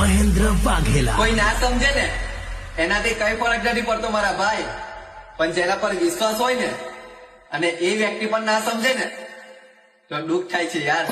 મહેન્દ્ર વાઘેલા. કોઈ ના સમજે ને એનાથી કઈ ફરક નથી પડતો મારા ભાઈ, પણ જેના પર વિશ્વાસ હોય ને અને એ વ્યક્તિ પણ ના સમજે ને તો દુઃખ થાય છે યાર.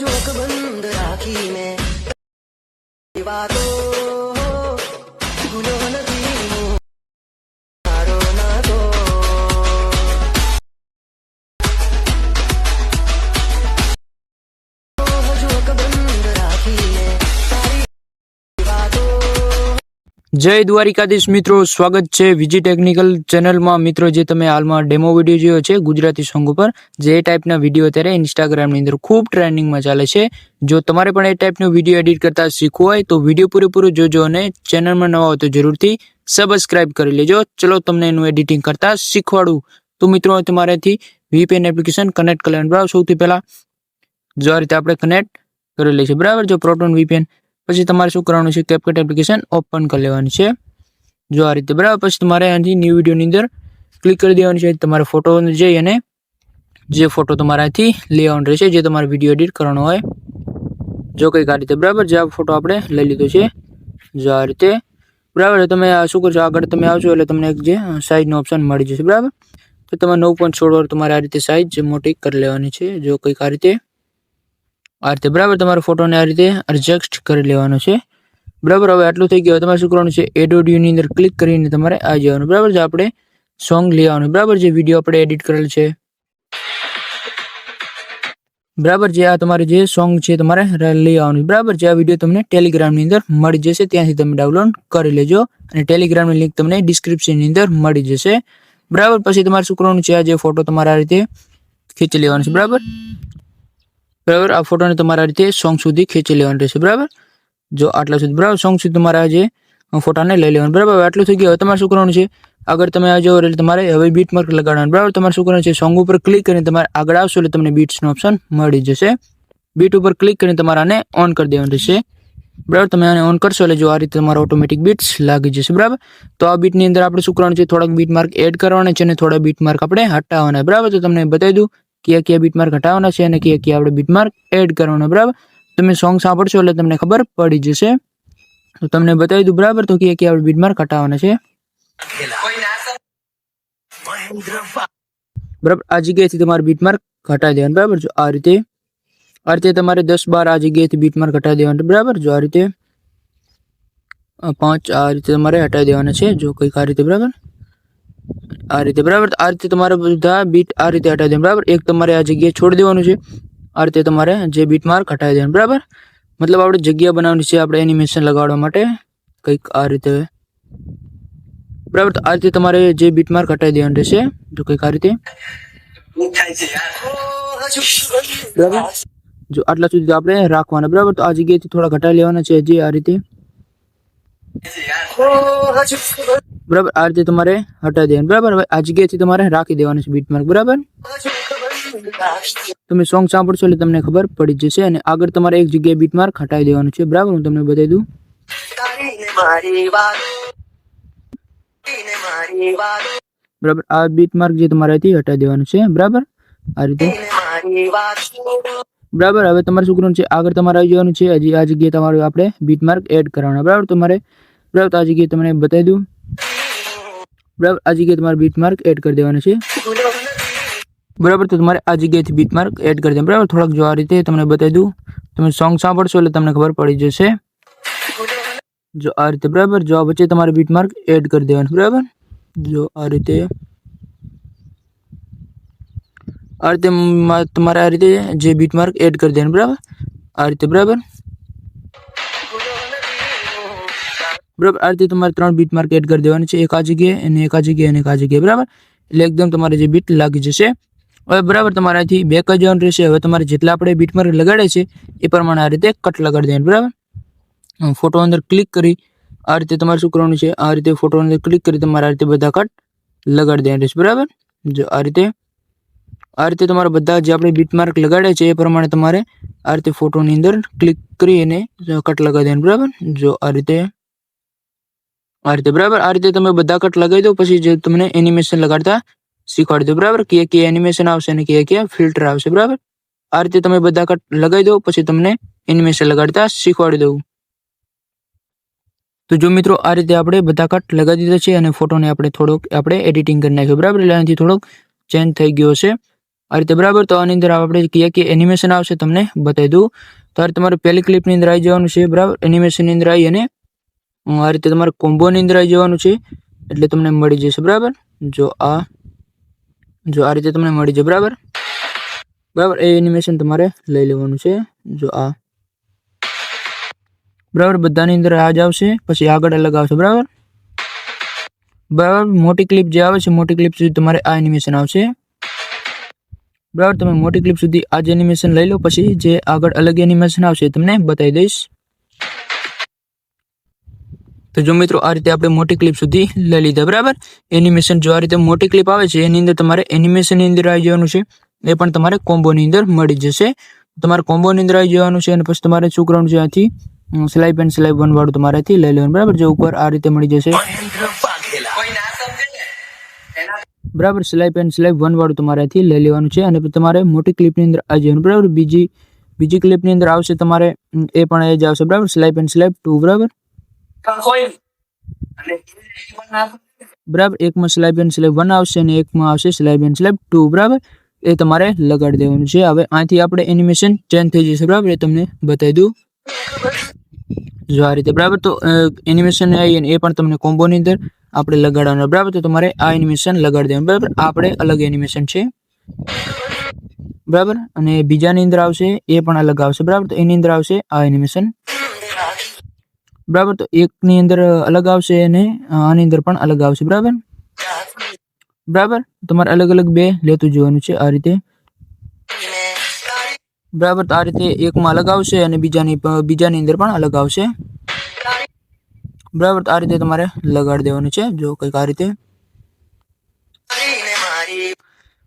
જોક બંધ રાખીને વાતો ભૂલો નથી મારો નાતો. જોક બંધ રાખીને જય દ્વારિકાધીશ મિત્રો, સ્વાગત છે વિજી ટેકનિકલ ચેનલમાં. મિત્રો, જે તમે હાલમાં ડેમો વિડીયો જોયો છે ગુજરાતી સોંગ ઉપર, જે ટાઈપના વિડીયો અત્યારે ઇન્સ્ટાગ્રામની અંદર ખૂબ ટ્રેન્ડિંગમાં ચાલે છે. જો તમારે પણ એ ટાઈપનો વિડીયો એડિટ કરતા શીખવું હોય તો વિડીયો પૂરેપૂરું જોજો અને ચેનલમાં નવા હોય તો જરૂરથી સબસ્ક્રાઇબ કરી લેજો. ચલો તમને એનું એડિટિંગ કરતા શીખવાડું. તો મિત્રો, તમારાથી VPN એપ્લિકેશન કનેક્ટ કરી લેવાનું. બરાબર, સૌથી પહેલા જો આ રીતે આપણે કનેક્ટ કરી લઈશું. બરાબર, જો પ્રોટોન VPN, પછી તમારે શું કરવાનું છે, કેપકટ એપ્લિકેશન ઓપન કરી લેવાની છે. જો આ રીતે. બરાબર, પછી તમારે અહીંથી ન્યૂ વિડીયોની અંદર ક્લિક કરી દેવાની છે. તમારે ફોટો જઈ અને જે ફોટો તમારે અહીંથી લેવાનો રહેશે, જે તમારે વિડીયો એડિટ કરવાનો હોય, જો કંઈક આ રીતે. બરાબર, જે આ ફોટો આપણે લઈ લીધો છે, જો આ રીતે. બરાબર, તમે શું કરશો, આગળ તમે આવશો એટલે તમને એક જે સાઇઝનો ઓપ્શન મળી જશે. બરાબર, તો તમે 9.16 તમારે આ રીતે સાઇઝ મોટી કરી લેવાની છે, જો કંઈક આ રીતે. બરાબર, તમારા ફોટોને આ રીતે એડજસ્ટ કરી લેવાનો છે. બરાબર, હવે આટલું થઈ ગયું. તમારે શું કરવાનું છે, એડ ઓડિયોની અંદર ક્લિક કરીને તમારે આવી જવાનું. બરાબર, જે આપણે સોંગ લેવાનું. બરાબર, જે વિડીયો આપણે એડિટ કરેલ છે. બરાબર, જે આ તમારે જે સોંગ છે તમારે લઈ આવવાનું. બરાબર, જે આ વિડીયો તમને ટેલિગ્રામની અંદર મળી જશે, ત્યાંથી તમે ડાઉનલોડ કરી લેજો અને ટેલિગ્રામની લિંક તમને ડિસ્ક્રિપ્શનની અંદર મળી જશે. બરાબર, પછી તમારે શું કરવાનું છે, આ જે ફોટો તમારે આ રીતે ખેંચી લેવાનો છે. બરાબર, આ ફોટોને તમારે આ રીતે સોંગ સુધી ખેંચી લેવાનું રહેશે. બરાબર, જો આટલા સુધી. બરાબર, સોંગ સુધી તમારે આ જે ફોટાને લઈ લેવાનું. બરાબર, આટલું થઈ ગયું. હવે તમારે શું કરવાનું છે, આગળ તમે આ જાઓ એટલે તમારે હવે બીટ માર્ક લગાડવાનું. બરાબર, તમારે શું કરવાનું છે, સોંગ ઉપર ક્લિક કરીને તમારે આગળ આવશો એટલે તમને બીટ્સનો ઓપ્શન મળી જશે. બીટ ઉપર ક્લિક કરીને તમારે આને ઓન કરી દેવાનું રહેશે. બરાબર, તમે આને ઓન કરશો એટલે જો આ રીતે તમારા ઓટોમેટિક બીટ્સ લાગી જશે. બરાબર, તો આ બીટની અંદર આપણે શું કરવાનું છે, થોડાક બીટ માર્ક એડ કરવાના છે અને થોડા બીટ માર્ક આપણે હટાવવાના. બરાબર, તો તમને બતાવી દઉં કયા બીટ માર્ક હટાવવાના છે અને કયા આપણે બીટ માર્ક એડ કરવાના. બરાબર, તમે સોંગ સાંભળશો એટલે તમને ખબર પડી જશે. તો તમને બતાવી દઉં. બરાબર, તો કયા આપણે બીટ માર્ક હટાવવાના છે. કોઈ ના સમજે મહેન્દ્ર વાઘેલા. બરાબર, આ જગ્યાએથી તમારે બીટ માર્ક હટાવી દેવાનું. બરાબર, જો આ રીતે તમારે 10-12 આ જગ્યાએથી બીટ માર્ક હટાવી દેવાનું. બરાબર, જો આ રીતે 5 આ રીતે તમારે હટાવી દેવાના છે, જો કંઈક આ રીતે. બરાબર, આ રીતે. બરાબર, આ રીતે તમારે બધા બીટ આ રીતે હટાવી દેવાનું. બરાબર, એક તમારે આ જગ્યાએ છોડી દેવાનું છે. આ રીતે તમારે જે બીટ માર્ક હટાવી દેવાનું. બરાબર, મતલબ આપણે જગ્યા બનાવવાની છે આપણે એનિમેશન લગાડવા માટે, કંઈક આ રીતે. બરાબર, તો આ રીતે તમારે જે બીટ માર્ક હટાવી દેવાનું રહેશે, જો કંઈક આ રીતે. દુઃખ થાય છે યાર. બરાબર, જો આટલા સુધી આપણે રાખવાના. બરાબર, તો આ જગ્યાએથી થોડા ઘટાડી લેવાના છે, જે આ રીતે. બરાબર, આ રીતે તમારે હટાવી દેવાનું. બરાબર, હવે આ જગ્યાએથી તમારે રાખી દેવાનું છે બીટ માર્ક. બરાબર, તમે સોંગ સાંભળશો એટલે તમને ખબર પડી જશે અને આગળ તમારે એક જગ્યાએ બીટ માર્ક હટાવી દેવાનું છે. બરાબર, હું તમને બતાવી દઉં. બરાબર, આ બીટ માર્ક જે તમારે અહીંથી હટાવી દેવાનું છે. બરાબર, આ રીતે. બરાબર, હવે તમારે શું કરવાનું છે, આગળ તમારે આવી જવાનું છે. હજી આ જગ્યાએ તમારે આપણે બીટ માર્ક એડ કરવાના. બરાબર, તમારે. બરાબર, તો આ જગ્યાએ તમને બતાવી દઉં. બરાબર, આ જગ્યાએ તમારે બીટ માર્ક એડ કરી દેવાના છે. બરાબર, તો તમારે આ જગ્યાએથી બીટ માર્ક એડ કરી દેવાનું. બરાબર, થોડાક જો આ રીતે તમને બતાવી દઉં. તમે સોંગ સાંભળશો એટલે તમને ખબર પડી જશે, જો આ રીતે. બરાબર, જો આ વચ્ચે તમારે બીટ માર્ક એડ કરી દેવાનું. બરાબર, જો આ રીતે. આ રીતે તમારે આ રીતે જે બીટ માર્ક એડ કરી દેવાનું. બરાબર, આ રીતે. બરાબર, બરાબર, આ રીતે તમારે 3 બીટ માર્ક એડ કરી દેવાની છે, એક આ જગ્યાએ અને એક આ જગ્યાએ અને એક આ જગ્યાએ. બરાબર, એટલે એકદમ તમારે જે બીટ લાગી જશે. હવે બરાબર, તમારે અહીંથી બેક જ જવાનું રહેશે. હવે તમારે જેટલા આપણે બીટ માર્ક લગાડે છે એ પ્રમાણે આ રીતે કટ લગાડી દેવાનું. બરાબર, ફોટો અંદર ક્લિક કરી આ રીતે તમારે શું કરવાનું છે, આ રીતે ફોટો અંદર ક્લિક કરી તમારે આ રીતે બધા કટ લગાડી દેવાનું રહેશે. બરાબર, જો આ રીતે તમારે બધા જે આપણે બીટ માર્ક લગાડે છે એ પ્રમાણે તમારે આ રીતે ફોટોની અંદર ક્લિક કરી અને કટ લગાડી દેવાનું. બરાબર, જો આ રીતે. બરાબર, આ રીતે તમે બધા કટ લગાવી દો. પછી જે તમને એનિમેશન લગાડતા શીખવાડી દો. બરાબર, કયા એનિમેશન આવશે અને કયા ફિલ્ટર આવશે. બરાબર, આ રીતે તમે બધા કટ લગાવી દો, પછી તમને એનિમેશન લગાડતા શીખવાડી દઉં. તો જો મિત્રો આ રીતે આપણે બધા કટ લગાવી દીધા છે અને ફોટોને આપણે એડિટિંગ કરી નાખ્યું બરાબર, એટલે આનાથી થોડોક ચેન્જ થઈ ગયો છે આ રીતે બરાબર. તો આની અંદર આપણે કે એનિમેશન આવશે તમને બતાવી દઉં. તો આ તમારે પહેલી ક્લિપની અંદર આવી જવાનું છે બરાબર, એનિમેશનની અંદર આવી અને આ રીતે તમારે કોમ્બોની અંદર આવી જવાનું છે એટલે તમને મળી જશે બરાબર. જો આ રીતે તમને મળી જાય બરાબર. એ એનિમેશન તમારે લઈ લેવાનું છે. જો આ બરાબર બધાની અંદર આ જ આવશે, પછી આગળ અલગ આવશે બરાબર. મોટી ક્લિપ જે આવે છે, મોટી ક્લિપ સુધી તમારે આ એનિમેશન આવશે બરાબર. તમે મોટી ક્લિપ સુધી આ જ એનિમેશન લઈ લો, પછી જે આગળ અલગ એનિમેશન આવશે તમને બતાવી દઈશ. તો જો મિત્રો આ રીતે આપણે મોટી ક્લિપ સુધી લઈ લીધા બરાબર. એનિમેશન જો આ રીતે મોટી ક્લિપ આવે છે એની અંદર તમારે એનિમેશનની અંદર આવી જવાનું છે, એ પણ તમારે કોમ્બોની અંદર મળી જશે. તમારે કોમ્બોની અંદર આવી જવાનું છે અને પછી તમારે શું કરવાનું છે, આથી સ્લાઇપ એન્ડ સ્લાઇપ 1 વાળું તમારે આથી લઈ લેવાનું બરાબર. જો ઉપર આ રીતે મળી જશે મહેન્દ્ર વાઘેલા. કોઈ ના સમજે ને એના બરાબર. સ્લાઇપ એન્ડ સ્લાઇપ 1 વાળું તમારે આથી લઈ લેવાનું છે અને પછી તમારે મોટી ક્લિપની અંદર આવી જવાનું બરાબર. બીજી ક્લિપની અંદર આવશે તમારે એ પણ એ જ આવશે બરાબર, સ્લાઇપ એન્ડ સ્લાઇપ 2 બરાબર. કોઈ અને એ પણ ના સમજે બરાબર. એકમાં સ્લાઇપ એન્ડ સ્લાઇપ 1 આવશે અને એકમાં આવશે સ્લાઇપ એન્ડ સ્લાઇપ 2 બરાબર. એ તમારે લગાડી દેવાનું છે. હવે અહીંથી આપણે એનિમેશન ચેન્જ થઈ જશે બરાબર, એ તમને બતાવી દઉં. જો આ રીતે બરાબર. તો એનિમેશન આવી અને એ પણ તમને કોમ્બોની અંદર આપણે લગાડવાનું બરાબર. તો તમારે આ એનિમેશન લગાડી દેવાનું બરાબર. આપણે અલગ એનિમેશન છે બરાબર, અને બીજાની અંદર આવશે એ પણ અલગ આવશે બરાબર. તો એની અંદર આવશે આ એનિમેશન બરાબર. તો એકની અંદર અલગ આવશે અને આની અંદર પણ અલગ આવશે બરાબર. તમારે અલગ અલગ બે લેતું જોવાનું છે આ રીતે બરાબર. તો આ રીતે એકમાં અલગ આવશે અને બીજાની અંદર પણ અલગ આવશે બરાબર. તો આ રીતે તમારે લગાડી દેવાનું છે. જો કંઈક આ રીતે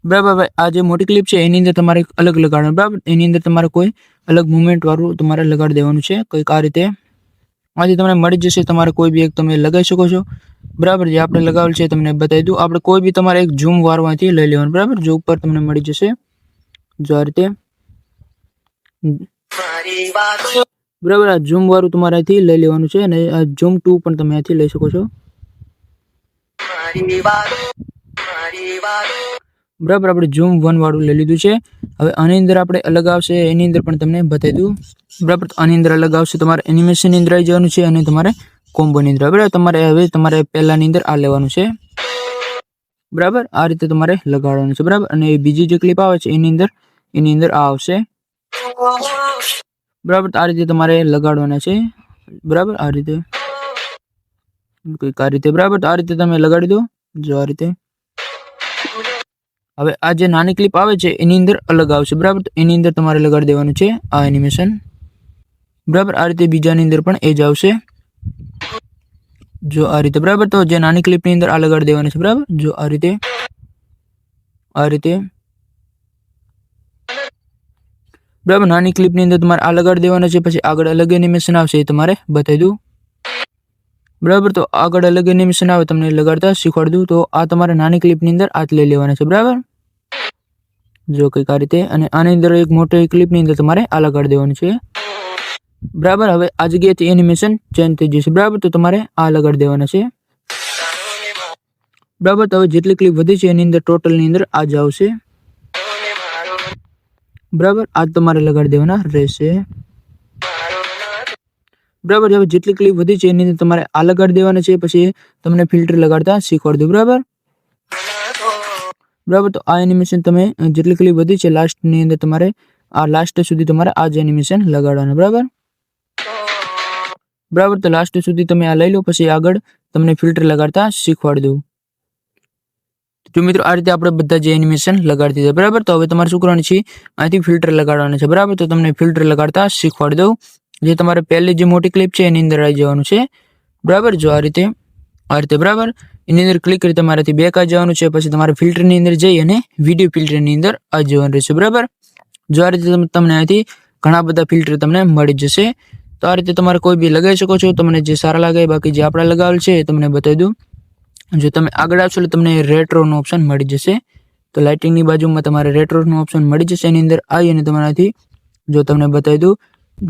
બરાબર. ભાઈ આ જે મોટી ક્લિપ છે એની અંદર તમારે અલગ લગાડવાનું બરાબર. એની અંદર તમારે કોઈ અલગ મુવમેન્ટ વાળું તમારે લગાડી દેવાનું છે કંઈક આ રીતે. આથી તમને મળી જશે. તમારે કોઈ બી એક તમે લગાવી શકો છો બરાબર. જે આપણે લગાવેલ છે તમને બતાવી દઉં. આપણે કોઈ બી તમારે એક ઝૂમ વાળવાથી લઈ લેવાનું બરાબર. જો ઉપર તમને મળી જશે જો આ રીતે બરાબર. આ ઝૂમ વાળું તમારે અહીંથી લઈ લેવાનું છે અને આ ઝૂમ 2 પણ તમે અહીંથી લઈ શકો છો બરાબર. આપણે ઝૂમ 1 વાળું લઈ લીધું છે. હવે આની અંદર આપણે અલગ આવશે એની અંદર પણ તમને બતાવી દઉં બરાબર. આની અંદર અલગ આવશે, તમારે એનિમેશનની અંદર આવી જવાનું છે અને તમારે કોમ્બોની અંદર બરાબર. તમારે પહેલાની અંદર આ લેવાનું છે બરાબર. આ રીતે તમારે લગાડવાનું છે બરાબર. અને બીજી જે ક્લિપ આવે છે એની અંદર આ આવશે બરાબર. આ રીતે તમારે લગાડવાના છે બરાબર. આ રીતે કંઈક આ રીતે બરાબર. તો આ રીતે તમે લગાડી દો જો આ રીતે. હવે આ જે નાની ક્લિપ આવે છે એની અંદર અલગ આવશે બરાબર. તો એની અંદર તમારે લગાડી દેવાનું છે આ એનિમેશન બરાબર. આ રીતે બીજાની અંદર પણ એ જ આવશે જો આ રીતે બરાબર. તો જે નાની ક્લિપની અંદર આ લગાડી દેવાનું છે બરાબર. જો આ રીતે બરાબર. નાની ક્લિપની અંદર તમારે આ લગાડી દેવાના છે, પછી આગળ અલગ એનિમેશન આવશે એ તમારે બતાવી દઉં બરાબર. તો આગળ અલગ એનિમેશન આવે તમને લગાડતા શીખવાડી દઉં. તો આ તમારે નાની ક્લિપની અંદર આ જ લઈ લેવાના છે બરાબર. જો કંઈક આ રીતે. અને આની અંદર એક મોટી ક્લિપની અંદર તમારે આ લગાડી દેવાનું છે બરાબર. હવે આ જગ્યાએથી એનિમેશન ચેન્જ થઈ જશે બરાબર. તો તમારે આ લગાડી દેવાના છે બરાબર. તો હવે જેટલી ક્લિપ વધી છે એની અંદર ટોટલની અંદર આ જ આવશે બરાબર. આ તમારે લગાડી દેવાના રહેશે બરાબર. હવે જેટલી ક્લિપ વધી છે એની અંદર તમારે આ લગાડી દેવાના છે, પછી તમને ફિલ્ટર લગાડતા શીખવાડી દઉં બરાબર. તો આ એનિમેશન તમે જેટલી ક્લિપ વધી છે લાસ્ટની અંદર તમારે આ લાસ્ટ સુધી તમારે આ જ એનિમેશન લગાડવાના બરાબર. તો લાસ્ટ સુધી તમે આ લઈ લો, પછી આગળ તમને ફિલ્ટર લગાડતા શીખવાડી દઉં. જો મિત્રો આ રીતે આપણે બધા જે એનિમેશન લગાડી દીધા બરાબર. તો હવે તમારે શું કરવાનું છે, અહીંથી ફિલ્ટર લગાડવાનું છે બરાબર. તો તમને ફિલ્ટર લગાડતા શીખવાડી દઉં. જે તમારે પહેલી જે મોટી ક્લિપ છે એની અંદર આવી જવાનું છે બરાબર. જો આ રીતે બરાબર. એની અંદર ક્લિક કરી તમારાથી બેક આવી જવાનું છે, પછી તમારે ફિલ્ટરની અંદર જઈ અને વિડીયો ફિલ્ટરની અંદર આવી જવાનું રહેશે બરાબર. જો આ રીતે તમને અહીંથી ઘણા બધા ફિલ્ટર તમને મળી જશે. તો આ રીતે તમારે કોઈ બી લગાવી શકો છો, તમને જે સારા લાગે. બાકી જે આપણે લગાવેલ છે એ તમને બતાવી દઉં. જો તમે આગળ આવશો એટલે તમને રેટ્રોનો ઓપ્શન મળી જશે. તો લાઇટિંગની બાજુમાં તમારે રેટ્રોનો ઓપ્શન મળી જશે. એની અંદર આવી અને તમારાથી જો તમને બતાવી દઉં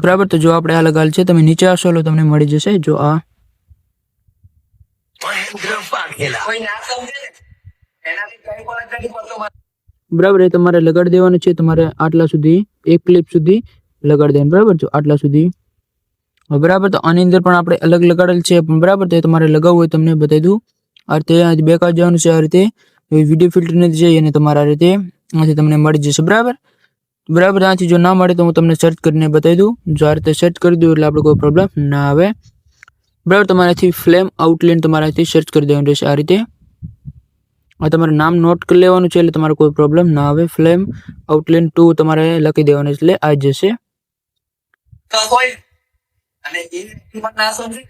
બરાબર. તો જો આપણે આ લગાવેલ છે, તમે નીચે આવશો એટલે તમને મળી જશે જો આ વાઘેલા. કોઈ ના સમજે ને એનાથી કઈ ફરક નથી પડતો મારા બરાબર એ તમારે લગાડી દેવાનું છે. તમારે આટલા સુધી એક ક્લિપ સુધી લગાડી દેવાનું બરાબર. જો આટલા સુધી બરાબર. તો આની અંદર પણ આપણે અલગ લગાડેલ છે પણ બરાબર. તો એ તમારે લગાવવું હોય તમને બતાવી દઉં. આ રીતે અહીંથી બેક આવી જવાનું છે. આ રીતે વિડીયો ફિલ્ટર નથી જઈ અને તમારા રીતે અહીંથી તમને મળી જશે બરાબર. બરાબર ત્યાંથી જો ના મળે તો હું તમને સર્ચ કરીને બતાવી દઉં. જો આ રીતે સર્ચ કરી દઉં એટલે આપણે કોઈ પ્રોબ્લેમ ના આવે બરાબર. તમારાથી ફ્લેમ આઉટલાઇન તમારાથી સર્ચ કરી દેવાનું રહેશે. આ રીતે આ તમારે નામ નોટ કરી લેવાનું છે એટલે તમારે કોઈ પ્રોબ્લેમ ના આવે. ફ્લેમ આઉટલાઇન 2 તમારે લખી દેવાનું એટલે આવી જશે વિશ્વાસ હોય અને એ વ્યક્તિ પણ ના સમજે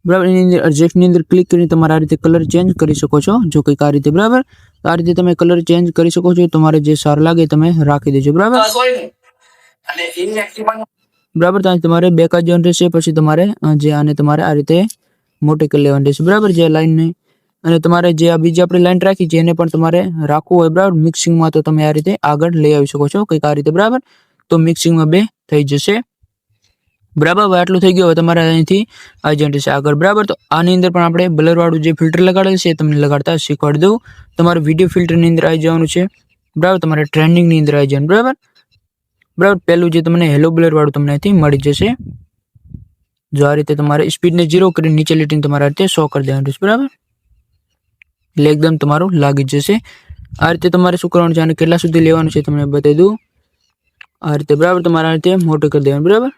બરાબર. એની અંદર એડજસ્ટની અંદર ક્લિક કરીને તમારે આ રીતે કલર ચેન્જ કરી શકો છો. જો કંઈક આ રીતે બરાબર. આ રીતે તમે કલર ચેન્જ કરી શકો છો. તમારે જે સારું લાગે તમે રાખી દેજો બરાબર. વિશ્વાસ હોય ને અને એ વ્યક્તિ પણ બરાબર. ત્યાં તમારે બેક જ જવાનું રહેશે. પછી તમારે જે આને તમારે આ રીતે મોટી કરી લેવાની રહેશે બરાબર. જે લાઈનને અને તમારે જે આ બીજી આપણે લાઈન રાખી છે એને પણ તમારે રાખવું હોય બરાબર. મિક્સિંગમાં તો તમે આ રીતે આગળ લઈ આવી શકો છો કંઈક આ રીતે બરાબર. તો મિક્સિંગમાં બે થઈ જશે બરાબર. હવે આટલું થઈ ગયું. હવે તમારે અહીંથી આવી જવાનું રહેશે આગળ બરાબર. તો આની અંદર પણ આપણે બ્લર વાળું જે ફિલ્ટર લગાડેલ છે તમને લગાડતા શીખવાડી દઉં. તમારે વિડીયો ફિલ્ટરની અંદર આવી જવાનું છે બરાબર. તમારે ટ્રેન્ડિંગની અંદર આવી જવાનું બરાબર. બરાબર. પહેલું જે તમને હેલો બ્લર વાળું તમને અહીંથી મળી જશે. જો આ રીતે તમારે સ્પીડને 0 કરીને નીચે લીટીને તમારે આ રીતે શો કરી દેવાનું છે બરાબર. એટલે એકદમ તમારું લાગી જશે. આ રીતે તમારે શું કરવાનું છે અને કેટલા સુધી લેવાનું છે તમને બતાવી દઉં. આ રીતે બરાબર. તમારે આ રીતે મોટું કરી દેવાનું બરાબર.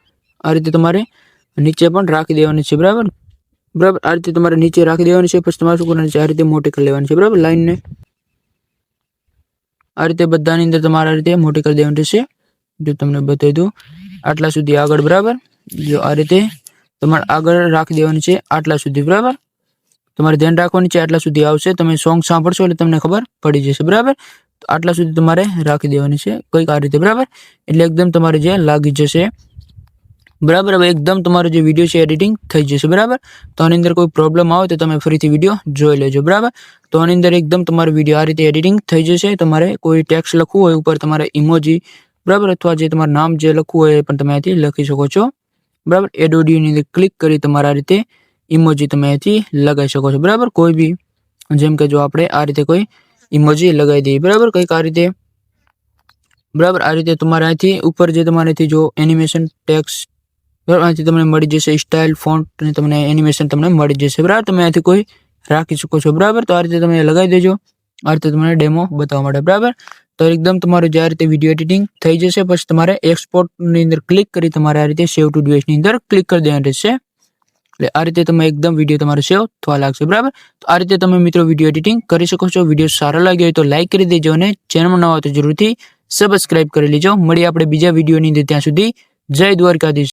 આ રીતે તમારે નીચે પણ રાખી દેવાની છે બરાબર. બરાબર. આ રીતે તમારે નીચે રાખી દેવાની છે. પછી તમારે શું કરવાનું છે આ રીતે મોટી કરી લેવાની છે બરાબર. લાઈનને આ રીતે બધાની અંદર તમારે આ રીતે મોટી કરી દેવાની રહેશે. જો તમને બતાવી દઉં આટલા સુધી આગળ બરાબર. જો આ રીતે તમારે આગળ રાખી દેવાની છે આટલા સુધી બરાબર. તમારે ધ્યાન રાખવાનું છે આટલા સુધી આવશે. તમે સોંગ સાંભળશો એટલે તમને ખબર પડી જશે બરાબર. તો આટલા સુધી તમારે રાખી દેવાની છે કંઈક આ રીતે બરાબર. એટલે એકદમ તમારે જે લાગી જશે બરાબર. હવે એકદમ તમારો જે વિડીયો છે એડિટિંગ થઈ જશે બરાબર. તો આની અંદર કોઈ પ્રોબ્લેમ આવે તો તમે ફરીથી વિડીયો જોઈ લેજો બરાબર. તો આની અંદર એકદમ તમારો વિડીયો આ રીતે એડિટિંગ થઈ જશે. તમારે કોઈ ટેક્સ્ટ લખવું હોય ઉપર તમારે ઇમોજી બરાબર અથવા જે તમારું નામ જે લખવું હોય એ પણ તમે અહીંથી લખી શકો છો બરાબર. એડ ઓડિયોની અંદર ક્લિક કરી તમારા રીતે ઇમોજી તમે અહીંથી લગાવી શકો છો બરાબર. કોઈ બી જેમ કે જો આપણે આ રીતે કોઈ ઇમોજી લગાવી દઈએ બરાબર. કંઈક આ રીતે બરાબર. આ રીતે તમારે અહીંથી ઉપર જે તમારે અહીંથી જો એનિમેશન ટેક્સ્ટ બરાબર અહીંથી તમને મળી જશે. સ્ટાઇલ ફોન્ટ અને તમને એનિમેશન તમને મળી જશે બરાબર. તમે અહીંથી કોઈ રાખી શકો છો બરાબર. તો આ રીતે તમે લગાવી દેજો. આ રીતે તમને ડેમો બતાવવા માટે બરાબર. તો એકદમ તમારું જે આ રીતે વિડીયો એડિટિંગ થઈ જશે. પછી તમારે એક્સપોર્ટની અંદર ક્લિક કરી તમારે આ રીતે સેવ ટુ ડિવાઇસની અંદર ક્લિક કરી દેવાનું રહેશે. એટલે આ રીતે તમે એકદમ વિડીયો તમારો સેવ થવા લાગશે બરાબર. તો આ રીતે તમે મિત્રો વિડીયો એડિટિંગ કરી શકો છો. વિડીયો સારો લાગ્યો હોય તો લાઈક કરી દેજો અને ચેનલમાં નવા હોય તો જરૂરથી સબસ્ક્રાઇબ કરી લેજો. મળીએ આપણે બીજા વિડીયોની અંદર. ત્યાં સુધી જય દ્વારકાધીશ.